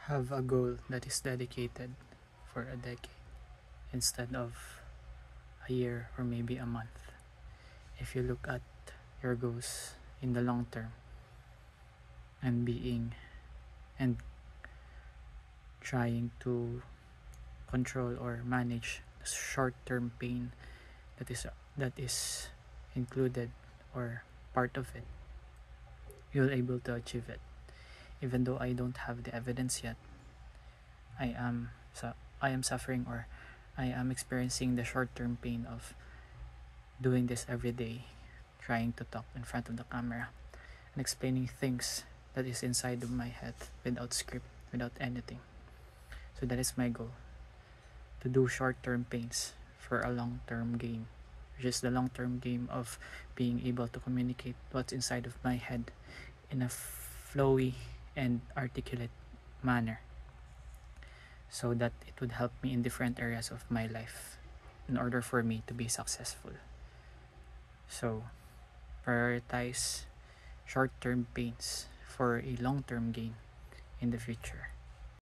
have a goal that is dedicated for a decade instead of a year or maybe a month. If you look at your goals in the long term and trying to control or manage the short-term pain that is included or part of it, you'll able to achieve it. Even though I don't have the evidence yet, I am suffering, or I am experiencing the short-term pain of doing this every day, trying to talk in front of the camera and explaining things that is inside of my head without script, without anything. So that is my goal, to do short-term pains for a long-term gain, which is the long-term game of being able to communicate what's inside of my head in a flowy and articulate manner, so that it would help me in different areas of my life in order for me to be successful. So prioritize short-term pains for a long-term gain in the future.